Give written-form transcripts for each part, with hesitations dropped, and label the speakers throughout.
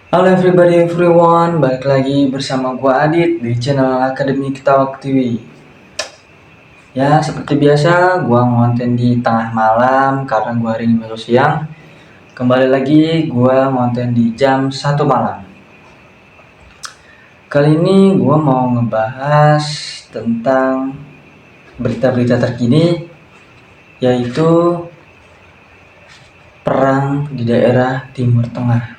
Speaker 1: Halo everyone, balik lagi bersama gua Adit di channel Akademi Ketawa TV. Ya, seperti biasa, gua ngonten di tengah malam karena gua hari ini masuk siang. Kembali lagi, gua ngonten di jam 1 malam. Kali ini gua mau ngebahas tentang berita-berita terkini, yaitu perang di daerah Timur Tengah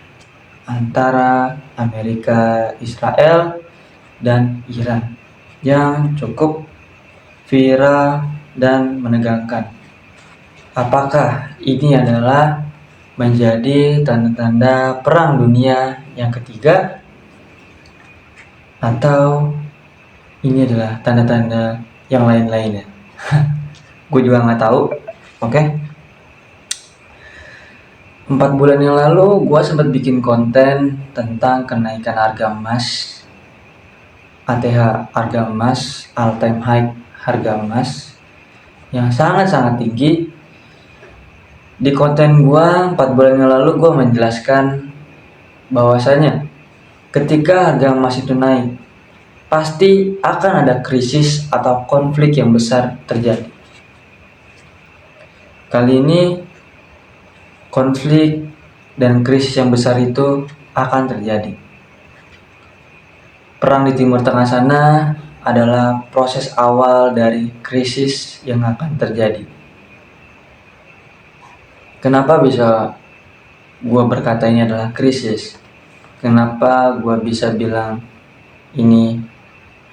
Speaker 1: antara Amerika, Israel, dan Iran yang cukup viral dan menegangkan. Apakah ini adalah menjadi tanda-tanda perang dunia yang ketiga, atau ini adalah tanda-tanda yang lain-lainnya? Gue juga nggak tahu. Oke. 4 bulan yang lalu gue sempat bikin konten tentang kenaikan harga emas, ATH harga emas, all time high harga emas yang sangat-sangat tinggi. Di konten gua 4 bulan yang lalu gua menjelaskan bahwasanya ketika harga emas itu naik, pasti akan ada krisis atau konflik yang besar terjadi. Kali ini konflik dan krisis yang besar itu akan terjadi. Perang di Timur Tengah sana adalah proses awal dari krisis yang akan terjadi. Kenapa bisa gua berkata ini adalah krisis? Kenapa gua bisa bilang ini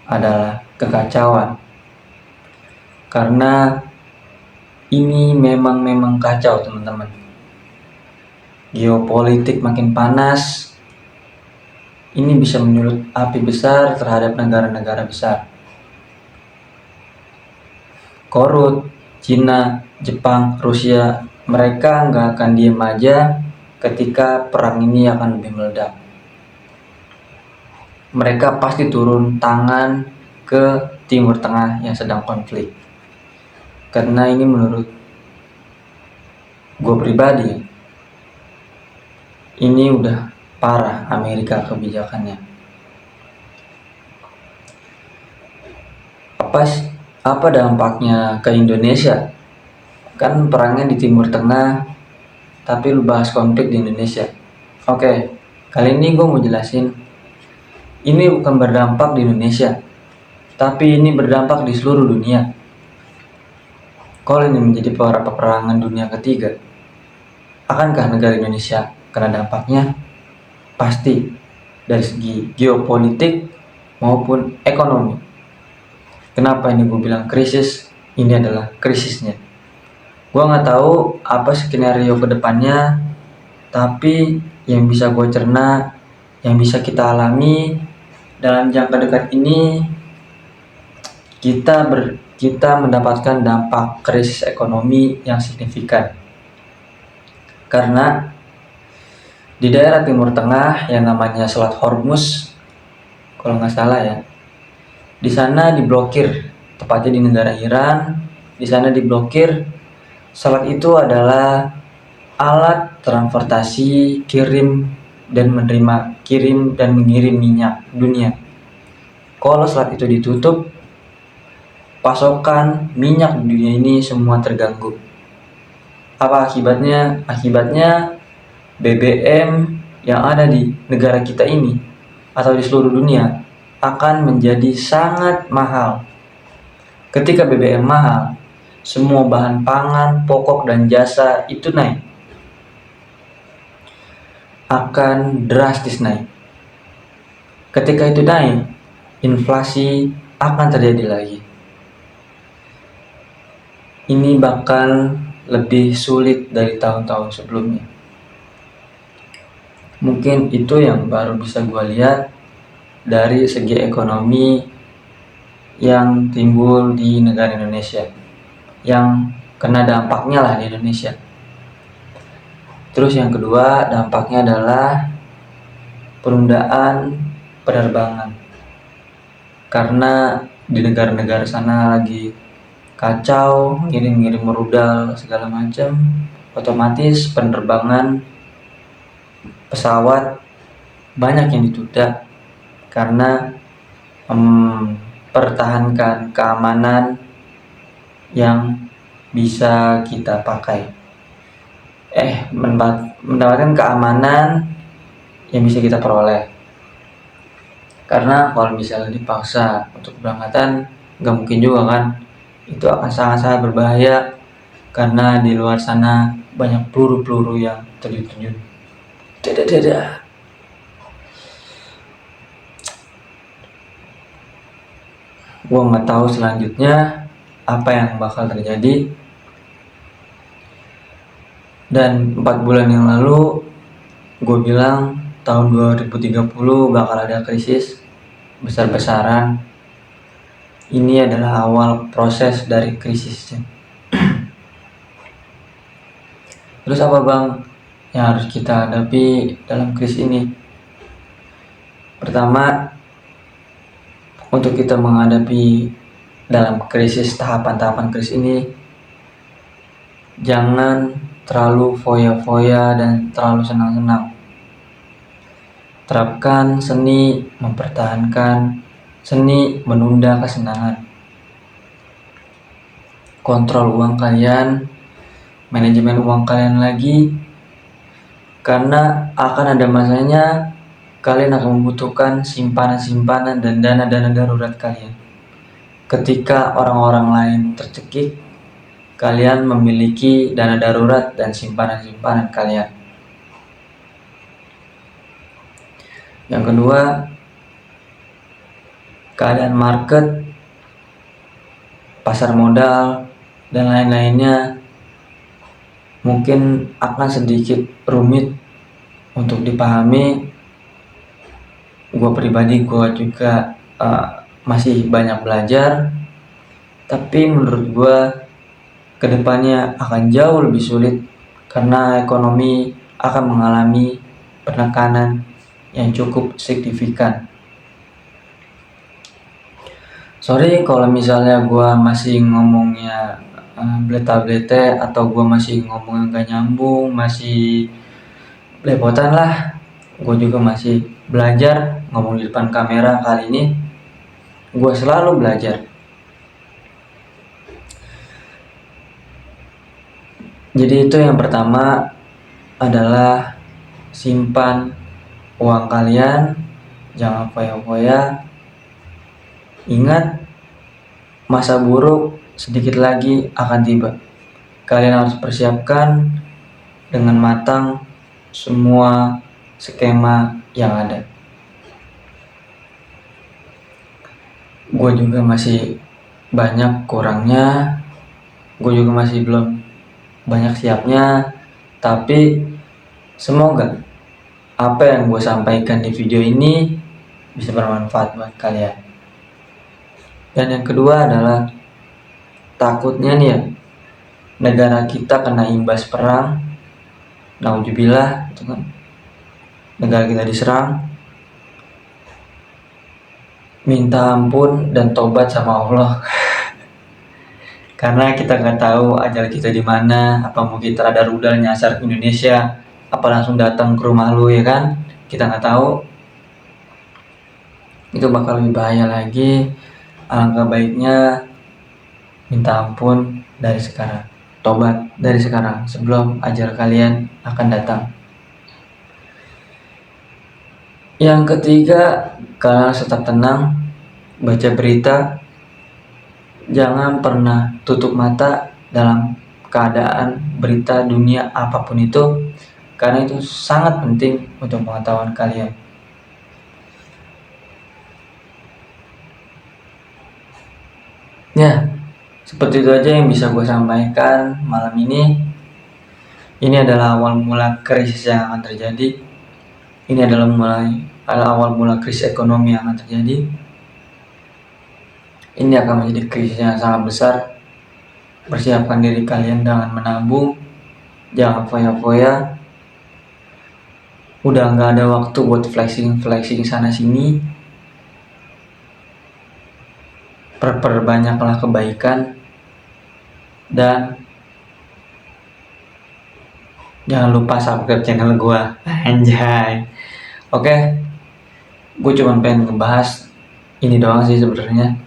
Speaker 1: adalah kekacauan? Karena ini memang kacau, teman-teman. Geopolitik makin panas. Ini bisa menyulut api besar terhadap negara-negara besar. Korut, Cina, Jepang, Rusia, mereka nggak akan diem aja ketika perang ini akan lebih meledak. Mereka pasti turun tangan ke Timur Tengah yang sedang konflik. Karena ini menurut gue pribadi, ini udah parah Amerika kebijakannya. Apa dampaknya ke Indonesia? Kan perangnya di Timur Tengah, tapi lu bahas konflik di Indonesia. Oke, kali ini gue mau jelasin, ini bukan berdampak di Indonesia, tapi ini berdampak di seluruh dunia. Kalau ini menjadi peperangan dunia ketiga, akankah negara Indonesia kena dampaknya? Pasti, dari segi geopolitik maupun ekonomi. Kenapa ini gue bilang krisis? Ini adalah krisisnya. Gue nggak tahu apa skenario kedepannya, tapi yang bisa gue cerna, yang bisa kita alami dalam jangka dekat ini, kita mendapatkan dampak krisis ekonomi yang signifikan. Karena di daerah Timur Tengah yang namanya Selat Hormuz, kalau nggak salah ya, di sana diblokir, tepatnya di negara Iran. Di sana diblokir. Selat itu adalah alat transportasi kirim dan mengirim minyak dunia. Kalau selat itu ditutup, pasokan minyak di dunia ini semua terganggu. Apa akibatnya? Akibatnya BBM yang ada di negara kita ini atau di seluruh dunia akan menjadi sangat mahal. Ketika BBM mahal, semua bahan pangan, pokok dan jasa itu naik. Akan drastis naik. Ketika itu naik, inflasi akan terjadi lagi. Ini bakal lebih sulit dari tahun-tahun sebelumnya. Mungkin itu yang baru bisa gue lihat dari segi ekonomi yang timbul di negara Indonesia, yang kena dampaknya lah di Indonesia. Terus yang kedua, dampaknya adalah penundaan penerbangan. Karena di negara-negara sana lagi kacau, ngirim rudal segala macam, otomatis penerbangan pesawat banyak yang ditunda karena mempertahankan keamanan yang bisa kita pakai. Mendapatkan keamanan yang bisa kita peroleh. Karena kalau misalnya dipaksa untuk keberangkatan, nggak mungkin juga kan. Itu akan sangat-sangat berbahaya karena di luar sana banyak peluru-peluru yang terjun-terjun. Dadah. Gue nggak tahu selanjutnya apa yang bakal terjadi. Dan 4 bulan yang lalu gue bilang tahun 2030 bakal ada krisis besar-besaran. Ini adalah awal proses dari krisisnya. Terus apa bang yang harus kita hadapi dalam krisis ini? Pertama, untuk kita menghadapi dalam krisis, tahapan-tahapan krisis ini, jangan terlalu foya-foya dan terlalu senang-senang. Terapkan seni mempertahankan, seni menunda kesenangan. Kontrol uang kalian, manajemen uang kalian lagi, karena akan ada masanya kalian akan membutuhkan simpanan-simpanan dan dana-dana darurat kalian. Ketika orang-orang lain tercekik, kalian memiliki dana darurat dan simpanan-simpanan kalian. Yang kedua, keadaan market, pasar modal, dan lain-lainnya mungkin akan sedikit rumit untuk dipahami. Gue pribadi, gue juga masih banyak belajar, tapi menurut gue kedepannya akan jauh lebih sulit karena ekonomi akan mengalami penekanan yang cukup signifikan. Sorry kalau misalnya gue masih ngomongnya bleta-blete atau gue masih ngomongnya gak nyambung, masih belepotan lah. Gue juga masih belajar ngomong di depan kamera. Kali ini gue selalu belajar. Jadi itu yang pertama adalah simpan uang kalian, jangan foya-foya. Ingat, masa buruk sedikit lagi akan tiba. Kalian harus persiapkan dengan matang semua skema yang ada. Gue juga masih banyak kurangnya, gue juga masih belum banyak siapnya, tapi semoga apa yang gue sampaikan di video ini bisa bermanfaat buat kalian. Dan yang kedua adalah takutnya nih ya, negara kita kena imbas perang, naudzubillah, gitu kan. Negara kita diserang, minta ampun dan tobat sama Allah. Karena kita nggak tahu ajal kita di mana, apa mungkin ada rudal nyasar ke Indonesia, apa langsung datang ke rumah lu, ya kan? Kita nggak tahu. Itu bakal lebih bahaya lagi. Alangkah baiknya minta ampun dari sekarang, tobat dari sekarang sebelum ajal kalian akan datang. Yang ketiga, kalian harus tetap tenang, baca berita. Jangan pernah tutup mata dalam keadaan berita dunia apapun itu, karena itu sangat penting untuk pengetahuan kalian. Ya, seperti itu aja yang bisa gue sampaikan malam ini. Ini adalah awal mula krisis yang akan terjadi. Ini adalah awal mula krisis ekonomi yang akan terjadi. Ini akan menjadi krisis yang sangat besar. Persiapkan diri kalian dengan menabung, jangan foya-foya. Udah nggak ada waktu buat flexing sana sini. Perbanyaklah kebaikan dan jangan lupa subscribe channel gua. Anjay. Oke. Gue cuma pengen ngebahas ini doang sih sebenarnya,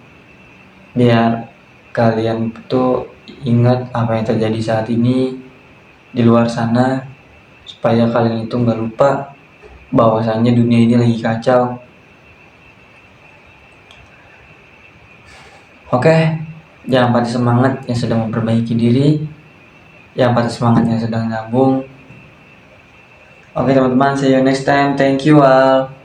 Speaker 1: biar kalian tuh ingat apa yang terjadi saat ini di luar sana, supaya kalian itu nggak lupa bahwasannya dunia ini lagi kacau. Oke, jangan patah semangat yang sedang memperbaiki diri, yang patah semangat yang sedang nabung. Oke teman-teman, see you next time. Thank you all.